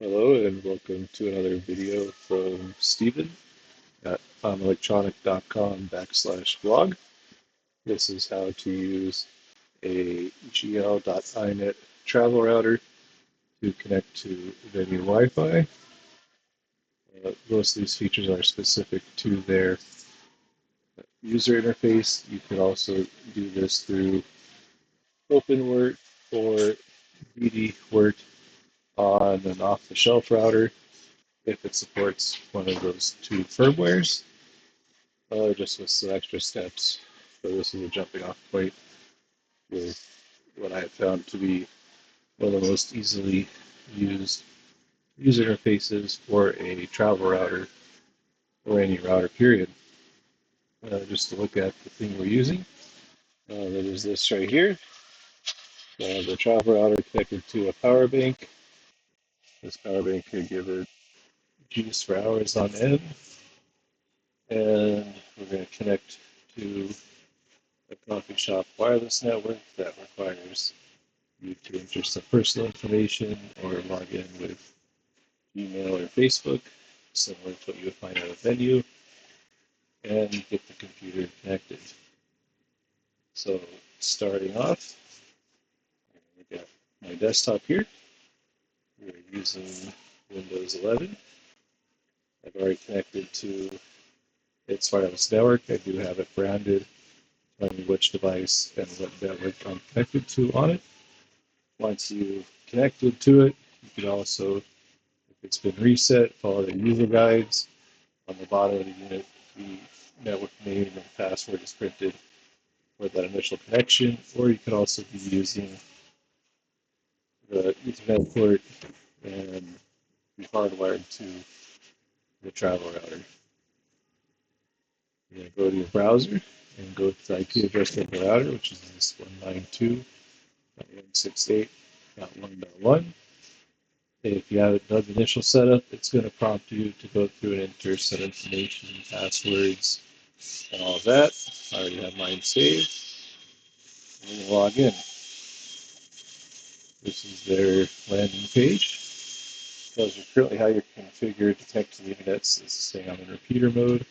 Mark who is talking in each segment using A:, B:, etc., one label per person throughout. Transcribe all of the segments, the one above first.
A: Hello and welcome to another video from Stephen at foundelectronic.com/blog. This is how to use a GL.Inet travel router to connect to Venue Wi-Fi. Most of these features are specific to their user interface. You can also do this through OpenWrt or BDWrt on an off-the-shelf router if it supports one of those two firmwares, just with some extra steps. So this is a jumping off point with what I have found to be one of the most easily used user interfaces for a travel router or any router period. Just to look at the thing we're using, there is this right here. The travel router connected to a power bank. This power bank could give it juice for hours on end. And we're going to connect to a coffee shop wireless network that requires you to enter some personal information or log in with email or Facebook, similar to what you would find at a venue, and get the computer connected. So starting off, we got my desktop here. We're using Windows 11. I've already connected to its wireless network. I do have it branded, telling me which device and what network I'm connected to on it. Once you've connected to it, you can also, if it's been reset, follow the user guides. On the bottom of the unit, the network name and password is printed for that initial connection, or you can also be using the Ethernet port and be hardwired to the travel router. You're going to go to your browser and go to the IP address of the router, which is this 192.168.1.1. If you haven't done the initial setup, it's going to prompt you to go through and enter some information, passwords, and all of that. I already have mine saved. I'm going to log in. This is their landing page. It tells you currently how you're configured to connect to the internet. This is saying I'm in repeater mode.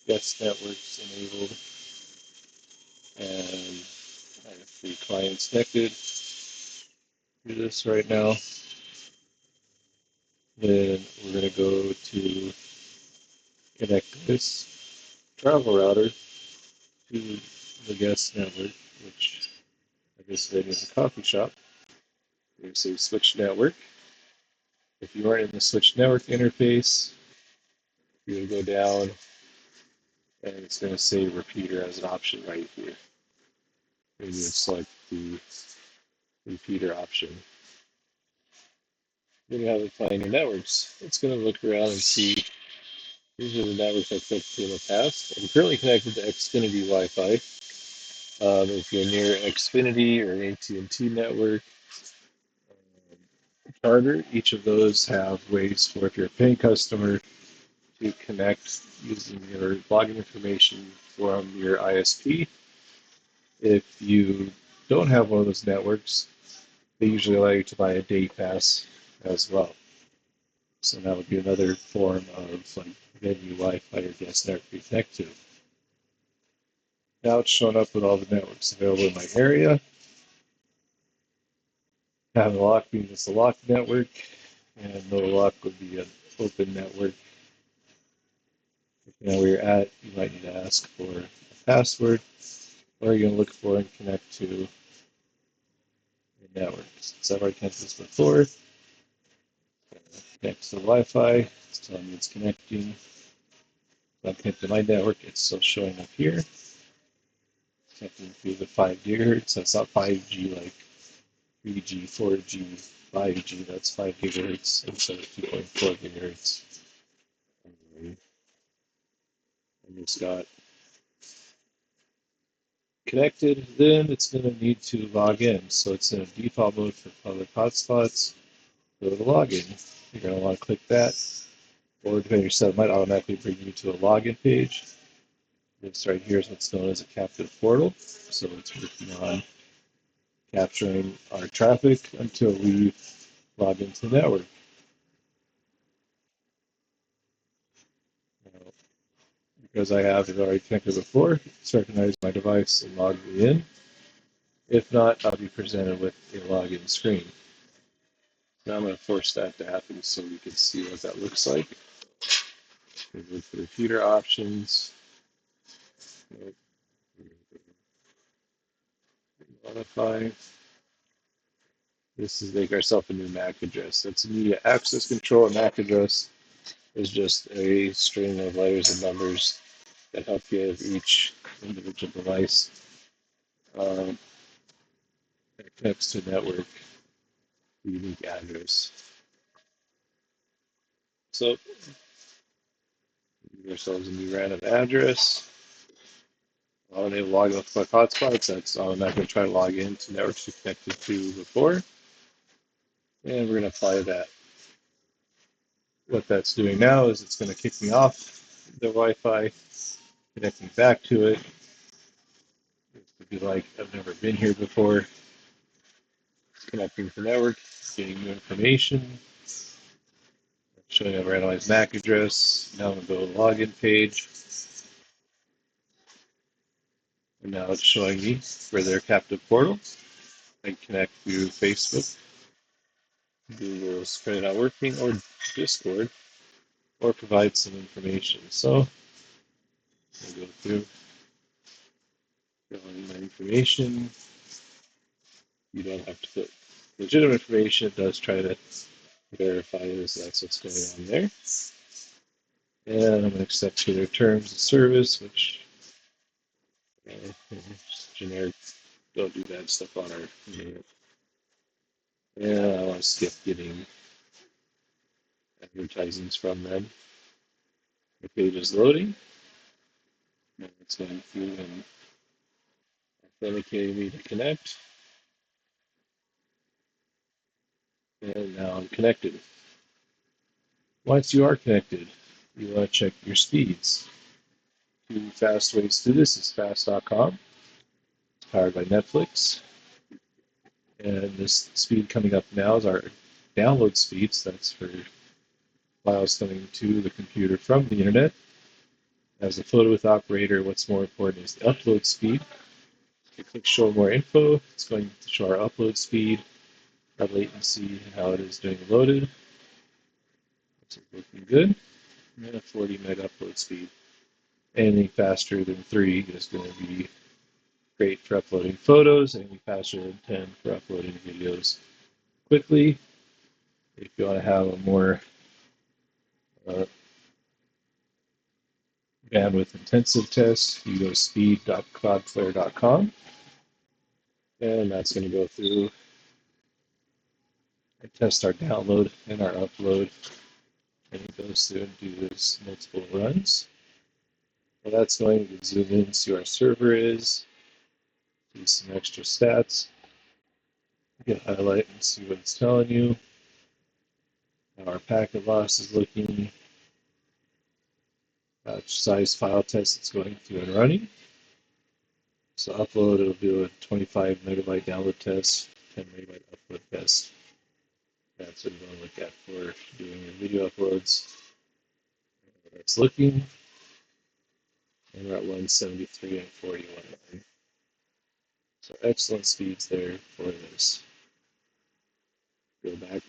A: Guest networks enabled. And I have 3 clients connected to this right now. Then we're going to go to connect this travel router to the guest network, which I guess then is a coffee shop. There's a switch network. If you aren't in the switch network interface, you're going to go down and it's going to say repeater as an option right here. And you select the repeater option. Then you have it find your networks. It's going to look around and see these are the networks I've connected to in the past. I'm currently connected to Xfinity Wi-Fi. If you're near Xfinity or an AT&T network, Charter, each of those have ways for if you're a paying customer to connect using your login information from your ISP. If you don't have one of those networks, they usually allow you to buy a day pass as well. So that would be another form of like venue Wi-Fi or guest network you connect to. Now it's showing up with all the networks available in my area. Having a lock means it's a locked network, and no lock would be an open network. Depending on where you're at, you might need to ask for a password, or you're going to look for and connect to your network. Since I've already connected this before, connect to the Wi-Fi. It's telling me it's connecting. If I'm connected to my network, it's still showing up here. It's connecting through the 5 gigahertz. So it's not 5G like 3G, 4G, 5G. That's 5 gigahertz instead of 2.4 gigahertz. I just got connected, then it's going to need to log in. So it's in a default mode for public hotspots. Go to login. You're going to want to click that, or depending on your setup, it might automatically bring you to a login page. This right here is what's known as a captive portal. So it's working on capturing our traffic until we log into the network. Now, because I have it already connected before, it's recognized my device and logged me in. If not, I'll be presented with a login screen. Now I'm going to force that to happen so we can see what that looks like. Go to repeater options, modify. This is make ourselves a new MAC address. That's media access control. A MAC address is just a string of letters and numbers that help give each individual device that connects to a network a unique address. So give ourselves a new random address. I'll enable login with my hotspots. That's I'm not going to try to log into networks we connected to before. And we're going to apply that. What that's doing now is it's going to kick me off the Wi-Fi, connecting back to it. It's going to be like I've never been here before. Connecting to the network, getting new information, showing a randomized MAC address. Now I'm going to go to the login page. And now it's showing me for their captive portal. I can connect through Facebook, Google's Credit Not Working, or Discord, or provide some information. So I'll go through, fill in my information. You don't have to put legitimate information. It does try to verify as that's what's going on there. And I'm going to accept their terms of service, which generic, don't do bad stuff on our internet. And I want to skip getting advertisements from them. The page is loading. And it's going through and authenticating me to connect. And now I'm connected. Once you are connected, you want to check your speeds. Two fast ways to do this is fast.com. It's powered by Netflix. And this speed coming up now is our download speeds. That's for files coming to the computer from the internet. As a photo with operator, what's more important is the upload speed. If you click show more info, it's going to show our upload speed, our latency, and how it is doing loaded. It's looking good. And a 40 meg upload speed. Anything faster than 3 is going to be great for uploading photos. Anything faster than 10 for uploading videos quickly. If you want to have a more bandwidth intensive test, you go to speed.cloudflare.com, and that's going to go through and test our download and our upload, and it goes through and do this multiple runs. Well, that's going to zoom in, see where our server is, do some extra stats. You can highlight and see what it's telling you. How our packet loss is looking. Size file test it's going through and running. So upload, it'll do a 25 megabyte download test, 10 megabyte upload test. That's what you want to look at for doing your video uploads. It's looking, and we're at 173 and 41. So excellent speeds there for this. Go back,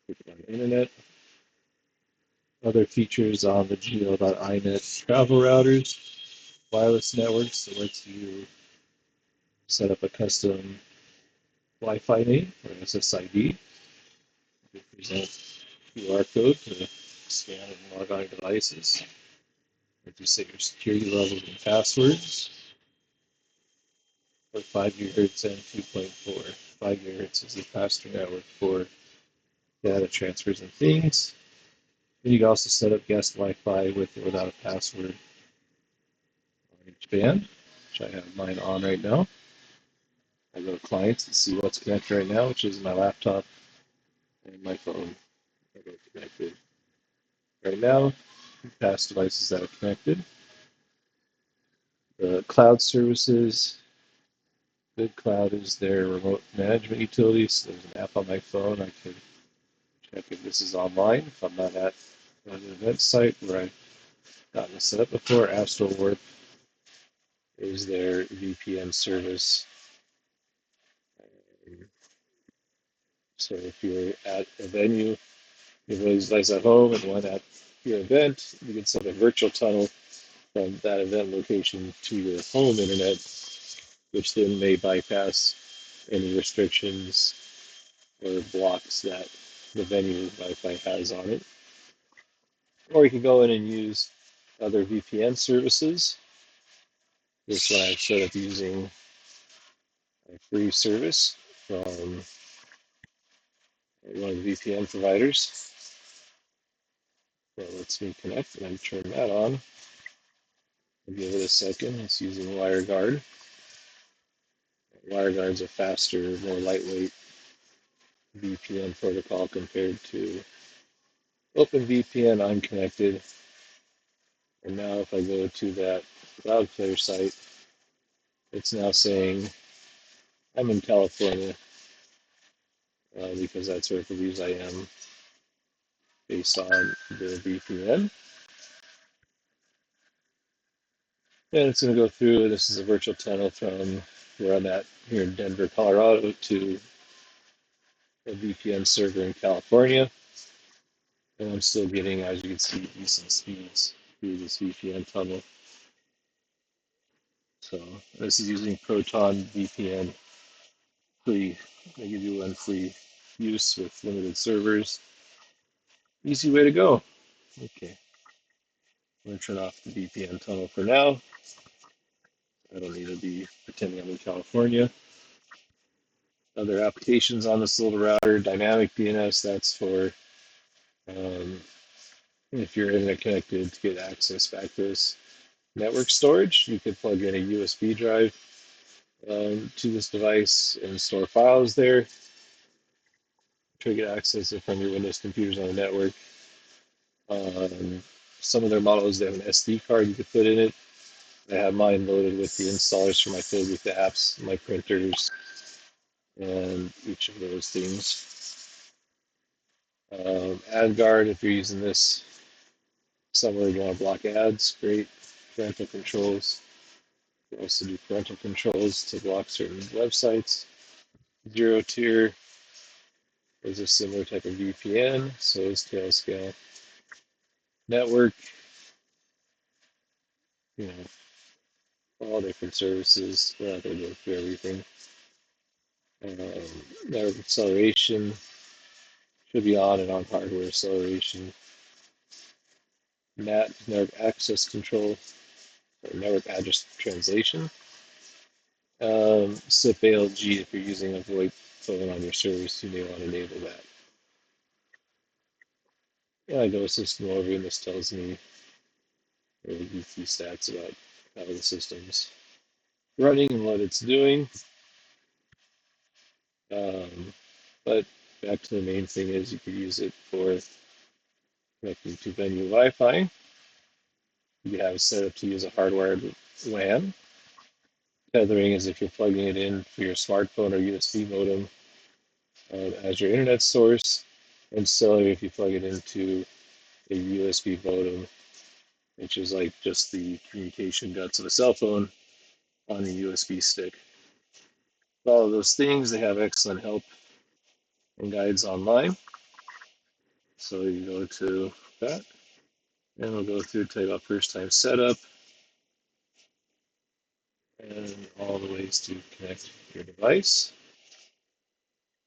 A: click on the internet. Other features on the GL.Inet travel routers, wireless networks that lets you set up a custom Wi-Fi name or SSID. You present QR code to scan and log on your devices. Or to set your security levels and passwords. For 5 GHz and 2.4. 5 GHz is the faster network for data transfers and things. And you can also set up guest Wi-Fi with or without a password on each band, which I have mine on right now. I go to clients and see what's connected right now, which is my laptop and my phone. I go connected right now. Past devices that are connected. The cloud services BitCloud is their remote management utility, so there's an app on my phone. I can check if this is online. If I'm not at an event site where I've gotten this set up before, Astrowarp is their VPN service. So if you're at a venue, you have a device at home and one at your event, you can set a virtual tunnel from that event location to your home internet, which then may bypass any restrictions or blocks that the venue Wi-Fi has on it. Or you can go in and use other VPN services. This one I've set up using a free service from one of the VPN providers that lets me connect, and I turn that on. I'll give it a second. It's using WireGuard. WireGuard's a faster, more lightweight VPN protocol compared to OpenVPN. I'm connected, and now if I go to that Cloudflare site, it's now saying I'm in California because that's where it believes I am based on the VPN. And it's going to go through. This is a virtual tunnel from where I'm at here in Denver, Colorado, to a VPN server in California. And I'm still getting, as you can see, decent speeds through this VPN tunnel. So this is using Proton VPN free. They give you one free use with limited servers. Easy way to go. Okay, I'm going to turn off the VPN tunnel for now. I don't need to be pretending I'm in California. Other applications on this little router, dynamic DNS, that's for um, if you're internet connected to get access back to this network storage. You could plug in a USB drive to this device and store files there. Try to get access from your Windows computers on the network. Some of their models, they have an SD card you could put in it. I have mine loaded with the installers for my Philbooth apps, my printers, and each of those things. Ad guard, if you're using this somewhere you want to block ads, great. Parental controls. You also do parental controls to block certain websites. Zero tier is a similar type of VPN, so is Tailscale. Network, you know, all different services. We're not going to go through everything. Network acceleration should be on and on hardware acceleration. NAT, network access control, or network address translation. SIP ALG, if you're using a VoIP phone on your service, you may want to enable that. Yeah, I go a system overview, and this tells me really geeky stats about how the system's running and what it's doing. But back to the main thing is you could use it for connecting to Venue Wi-Fi. You have it set up to use a hardwired LAN. Tethering is if you're plugging it in for your smartphone or USB modem as your internet source, and cellular if you plug it into a USB modem, which is like just the communication guts of a cell phone on a USB stick. All of those things, they have excellent help and guides online. So you go to that, and we'll go through, tell you about first time setup and all the ways to connect your device.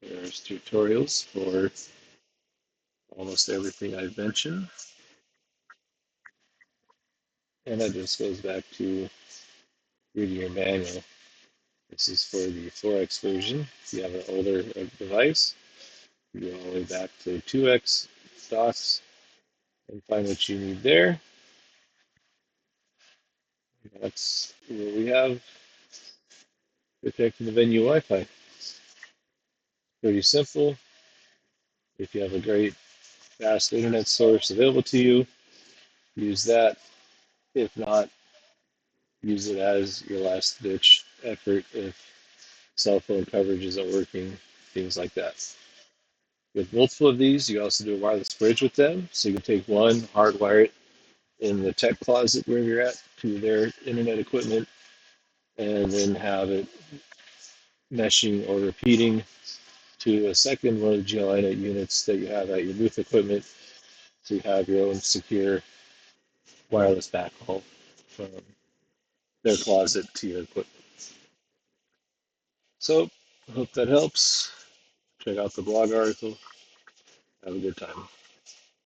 A: There's tutorials for almost everything I've mentioned. And that just goes back to reading your manual. This is for the 4X version. If you have an older device, you go all the way back to 2X docs and find what you need there. That's what we have for connecting the Venue Wi-Fi. Pretty simple. If you have a great fast internet source available to you, use that. If not, use it as your last ditch effort if cell phone coverage isn't working, things like that. With multiple of these, you also do a wireless bridge with them. So you can take one, hardwire it in the tech closet where you're at to their internet equipment, and then have it meshing or repeating to a second one of the GL.Inet units that you have at your booth equipment. So you have your own secure wireless backhaul from their closet to your equipment. So I hope that helps. Check out the blog article. Have a good time.